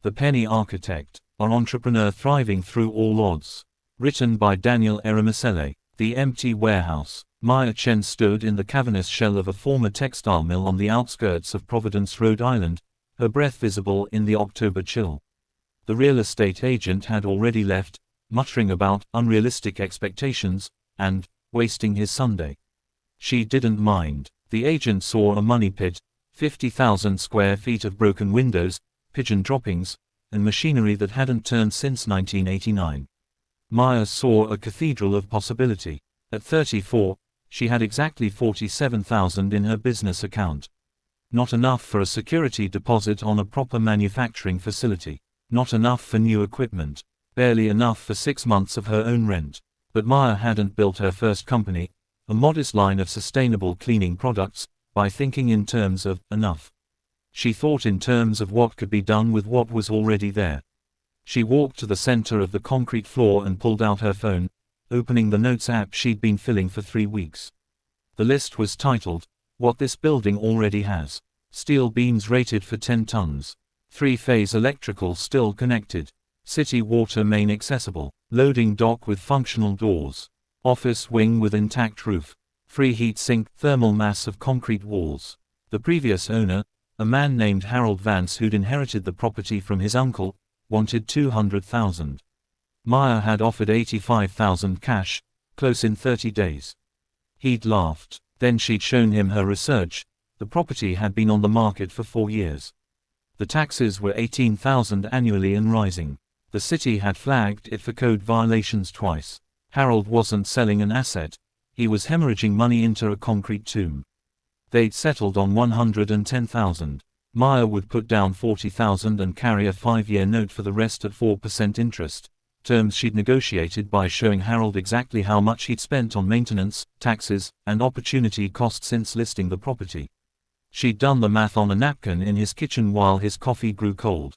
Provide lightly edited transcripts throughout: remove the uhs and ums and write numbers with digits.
The Penny Architect, an entrepreneur thriving through all odds. Written by Daniel Eramicele. The Empty Warehouse. Maya Chen stood in the cavernous shell of a former textile mill on the outskirts of Providence, Rhode Island, her breath visible in the October chill. The real estate agent had already left, muttering about unrealistic expectations and wasting his Sunday. She didn't mind. The agent saw a money pit, 50,000 square feet of broken windows, pigeon droppings, and machinery that hadn't turned since 1989. Maya saw a cathedral of possibility. At 34, she had exactly $47,000 in her business account. Not enough for a security deposit on a proper manufacturing facility. Not enough for new equipment. Barely enough for 6 months of her own rent. But Maya hadn't built her first company, a modest line of sustainable cleaning products, by thinking in terms of enough. She thought in terms of what could be done with what was already there. She walked to the center of the concrete floor and pulled out her phone, opening the Notes app she'd been filling for 3 weeks. The list was titled, "What This Building Already Has." Steel beams rated for 10 tons. 3-phase electrical still connected. City water main accessible. Loading dock with functional doors. Office wing with intact roof. Free heat sink, thermal mass of concrete walls. The previous owner, a man named Harold Vance who'd inherited the property from his uncle, wanted $200,000. Maya had offered $85,000 cash, close in 30 days. He'd laughed. Then she'd shown him her research. The property had been on the market for 4 years. The taxes were $18,000 annually and rising. The city had flagged it for code violations twice. Harold wasn't selling an asset. He was hemorrhaging money into a concrete tomb. They'd settled on $110,000. Maya would put down $40,000 and carry a 5-year note for the rest at 4% interest, terms she'd negotiated by showing Harold exactly how much he'd spent on maintenance, taxes, and opportunity cost since listing the property. She'd done the math on a napkin in his kitchen while his coffee grew cold.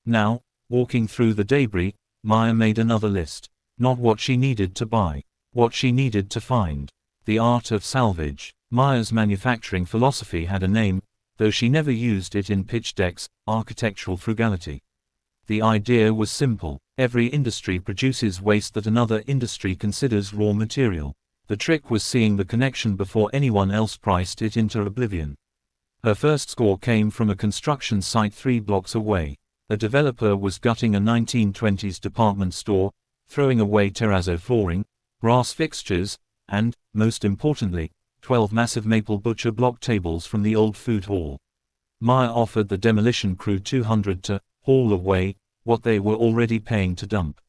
Now, walking through the debris, Maya made another list. Not what she needed to buy. What she needed to find. The art of salvage. Maya's manufacturing philosophy had a name, though she never used it in pitch decks: architectural frugality. The idea was simple. Every industry produces waste that another industry considers raw material. The trick was seeing the connection before anyone else priced it into oblivion. Her first score came from a construction site 3 blocks away. A developer was gutting a 1920s department store, throwing away terrazzo flooring, brass fixtures, and, most importantly, 12 massive maple butcher block tables from the old food hall. Maya offered the demolition crew $200 to haul away what they were already paying to dump.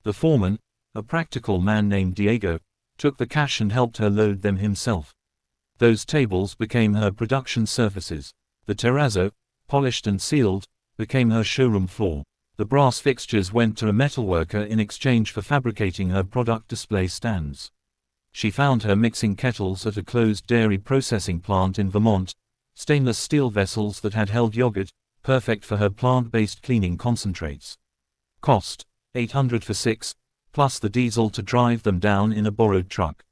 The foreman, a practical man named Diego, took the cash and helped her load them himself. Those tables became her production surfaces. The terrazzo, polished and sealed, became her showroom floor. The brass fixtures went to a metalworker in exchange for fabricating her product display stands. She found her mixing kettles at a closed dairy processing plant in Vermont, stainless steel vessels that had held yogurt, perfect for her plant-based cleaning concentrates. Cost, $800 for 6, plus the diesel to drive them down in a borrowed truck.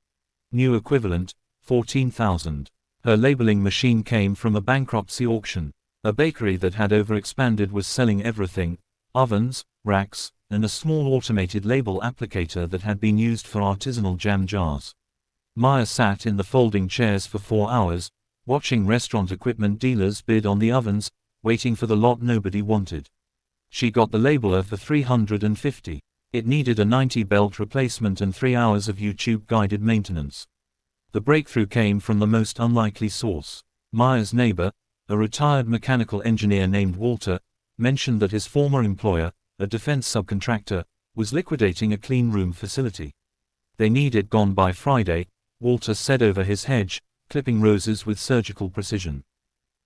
New equivalent, $14,000. Her labeling machine came from a bankruptcy auction. A bakery that had overexpanded was selling everything: ovens, racks, and a small automated label applicator that had been used for artisanal jam jars. Maya sat in the folding chairs for 4 hours, watching restaurant equipment dealers bid on the ovens, waiting for the lot nobody wanted. She got the labeler for $350. It needed a 90-belt replacement and 3 hours of YouTube-guided maintenance. The breakthrough came from the most unlikely source. Maya's neighbor, a retired mechanical engineer named Walter, mentioned that his former employer, a defense subcontractor, was liquidating a clean room facility. They need it gone by Friday, Walter said over his hedge, clipping roses with surgical precision.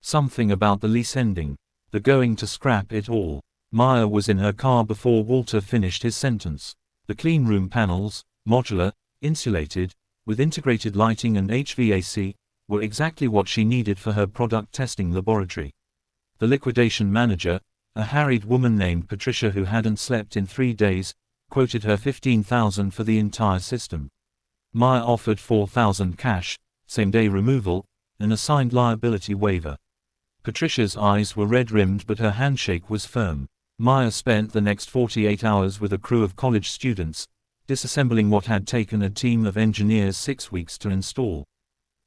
Something about the lease ending. The going to scrap it all. Maya was in her car before Walter finished his sentence. The clean room panels, modular, insulated, with integrated lighting and HVAC, were exactly what she needed for her product testing laboratory. The liquidation manager, a harried woman named Patricia who hadn't slept in 3 days, quoted her $15,000 for the entire system. Maya offered $4,000 cash, same-day removal, and a signed liability waiver. Patricia's eyes were red-rimmed but her handshake was firm. Maya spent the next 48 hours with a crew of college students, disassembling what had taken a team of engineers 6 weeks to install.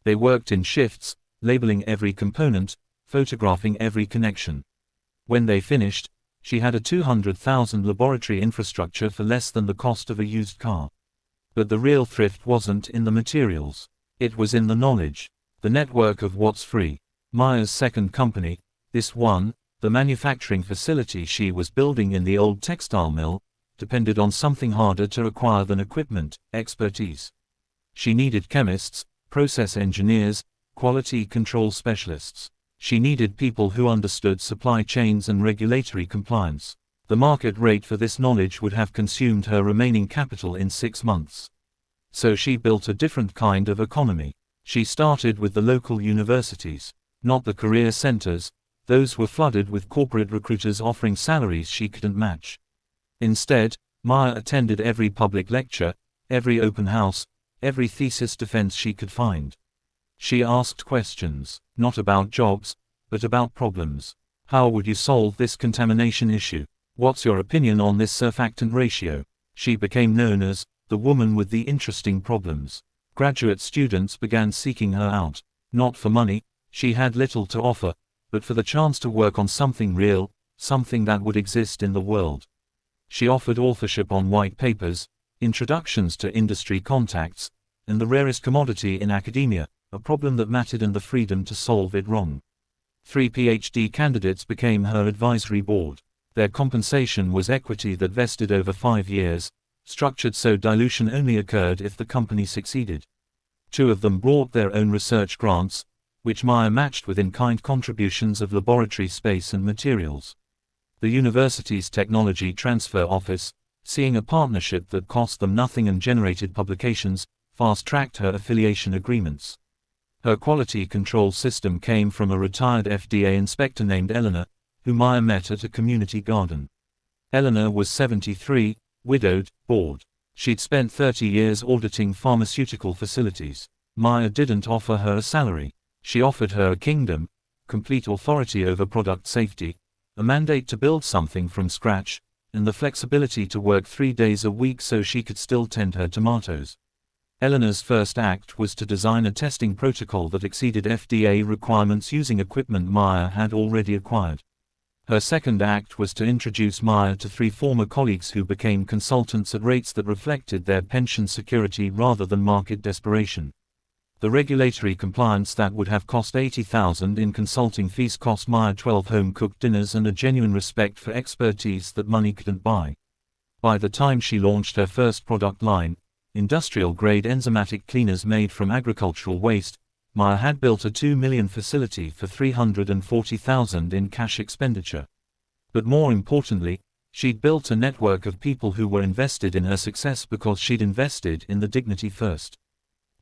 They worked in shifts, labeling every component, photographing every connection. When they finished, she had a 200,000 laboratory infrastructure for less than the cost of a used car. But the real thrift wasn't in the materials. It was in the knowledge. The network of what's free. Maya's second company, this one, the manufacturing facility she was building in the old textile mill, depended on something harder to acquire than equipment, expertise. She needed chemists, process engineers, quality control specialists. She needed people who understood supply chains and regulatory compliance. The market rate for this knowledge would have consumed her remaining capital in 6 months. So she built a different kind of economy. She started with the local universities, not the career centers. Those were flooded with corporate recruiters offering salaries she couldn't match. Instead, Maya attended every public lecture, every open house, every thesis defense she could find. She asked questions, not about jobs, but about problems. How would you solve this contamination issue? What's your opinion on this surfactant ratio? She became known as the woman with the interesting problems. Graduate students began seeking her out, not for money, she had little to offer, but for the chance to work on something real, something that would exist in the world. She offered authorship on white papers, introductions to industry contacts, and the rarest commodity in academia, a problem that mattered and the freedom to solve it wrong. 3 PhD candidates became her advisory board. Their compensation was equity that vested over 5 years, structured so dilution only occurred if the company succeeded. 2 of them brought their own research grants, which Maya matched with in-kind contributions of laboratory space and materials. The university's technology transfer office, seeing a partnership that cost them nothing and generated publications, fast-tracked her affiliation agreements. Her quality control system came from a retired FDA inspector named Eleanor, who Maya met at a community garden. Eleanor was 73, widowed, bored. She'd spent 30 years auditing pharmaceutical facilities. Maya didn't offer her a salary. She offered her a kingdom, complete authority over product safety, a mandate to build something from scratch, and the flexibility to work 3 days a week so she could still tend her tomatoes. Eleanor's first act was to design a testing protocol that exceeded FDA requirements using equipment Maya had already acquired. Her second act was to introduce Maya to 3 former colleagues who became consultants at rates that reflected their pension security rather than market desperation. The regulatory compliance that would have cost $80,000 in consulting fees cost Maya 12 home-cooked dinners and a genuine respect for expertise that money couldn't buy. By the time she launched her first product line, industrial-grade enzymatic cleaners made from agricultural waste, Maya had built a $2 million facility for $340,000 in cash expenditure. But more importantly, she'd built a network of people who were invested in her success because she'd invested in the dignity first.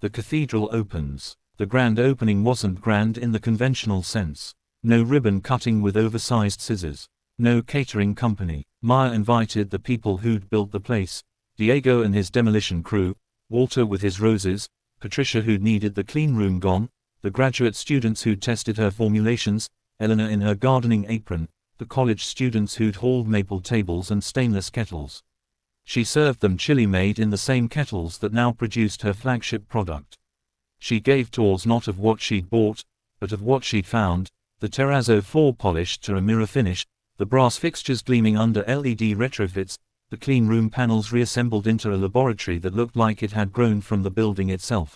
The cathedral opens. The grand opening wasn't grand in the conventional sense. No ribbon cutting with oversized scissors. No catering company. Maya invited the people who'd built the place, Diego and his demolition crew, Walter with his roses, Patricia who'd needed the clean room gone, the graduate students who'd tested her formulations, Eleanor in her gardening apron, the college students who'd hauled maple tables and stainless kettles. She served them chili made in the same kettles that now produced her flagship product. She gave tours not of what she'd bought, but of what she'd found, the terrazzo floor polished to a mirror finish, the brass fixtures gleaming under LED retrofits, the clean room panels reassembled into a laboratory that looked like it had grown from the building itself.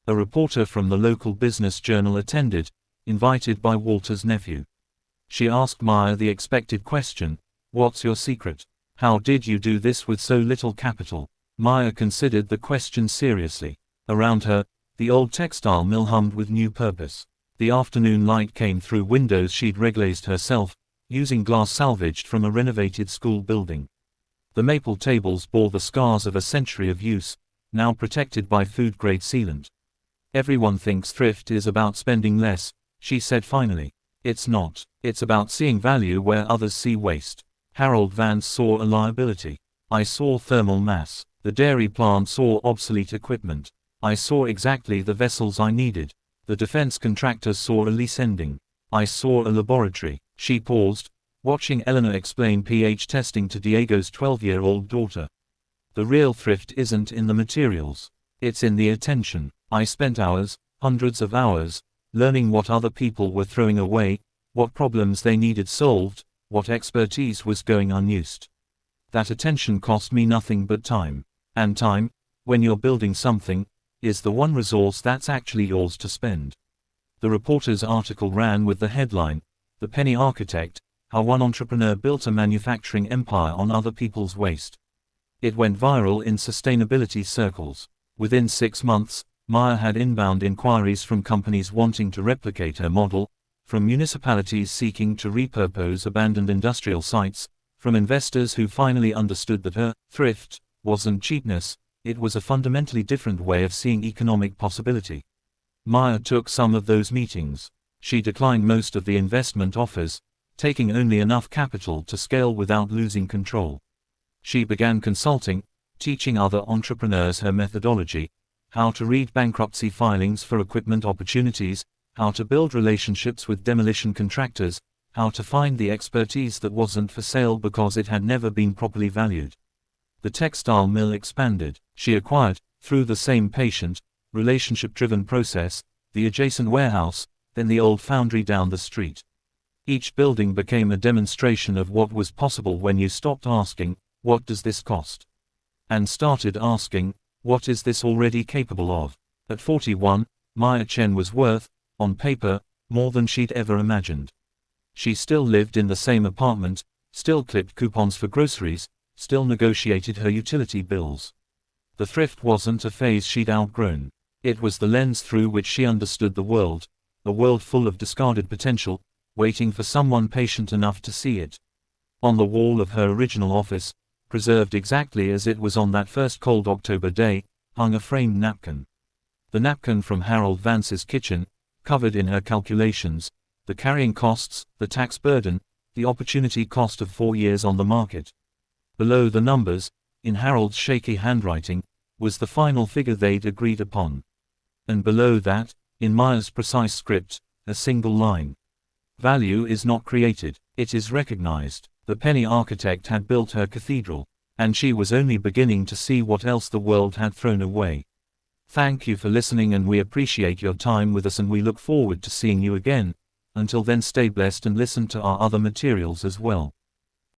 A reporter from the local business journal attended, invited by Walter's nephew. She asked Maya the expected question, "What's your secret? How did you do this with so little capital?" Maya considered the question seriously. Around her, the old textile mill hummed with new purpose. The afternoon light came through windows she'd reglazed herself, using glass salvaged from a renovated school building. The maple tables bore the scars of a century of use, now protected by food-grade sealant. "Everyone thinks thrift is about spending less," she said finally. "It's not. It's about seeing value where others see waste. Harold Vance saw a liability. I saw thermal mass. The dairy plant saw obsolete equipment. I saw exactly the vessels I needed. The defense contractor saw a lease ending. I saw a laboratory." She paused, watching Eleanor explain pH testing to Diego's 12-year-old daughter. The real thrift isn't in the materials. It's in the attention. I spent hours, hundreds of hours, learning what other people were throwing away, what problems they needed solved, what expertise was going unused. That attention cost me nothing but time. And time, when you're building something, is the one resource that's actually yours to spend. The reporter's article ran with the headline, "The Penny Architect: How One Entrepreneur Built a Manufacturing Empire on Other People's Waste." It went viral in sustainability circles. Within 6 months, Maya had inbound inquiries from companies wanting to replicate her model, from municipalities seeking to repurpose abandoned industrial sites, from investors who finally understood that her thrift wasn't cheapness, it was a fundamentally different way of seeing economic possibility. Maya took some of those meetings. She declined most of the investment offers, taking only enough capital to scale without losing control. She began consulting, teaching other entrepreneurs her methodology, how to read bankruptcy filings for equipment opportunities, how to build relationships with demolition contractors, how to find the expertise that wasn't for sale because it had never been properly valued. The textile mill expanded. She acquired, through the same patient, relationship-driven process, the adjacent warehouse, then the old foundry down the street. Each building became a demonstration of what was possible when you stopped asking, "What does this cost?" and started asking, "What is this already capable of?" At 41, Maya Chen was worth, on paper, more than she'd ever imagined. She still lived in the same apartment, still clipped coupons for groceries, still negotiated her utility bills. The thrift wasn't a phase she'd outgrown. It was the lens through which she understood the world, a world full of discarded potential, waiting for someone patient enough to see it. On the wall of her original office, preserved exactly as it was on that first cold October day, hung a framed napkin. The napkin from Harold Vance's kitchen, covered in her calculations, the carrying costs, the tax burden, the opportunity cost of 4 years on the market. Below the numbers, in Harold's shaky handwriting, was the final figure they'd agreed upon. And below that, in Maya's precise script, a single line. Value is not created, it is recognized. The penny architect had built her cathedral, and she was only beginning to see what else the world had thrown away. Thank you for listening, and we appreciate your time with us, and we look forward to seeing you again. Until then, stay blessed and listen to our other materials as well.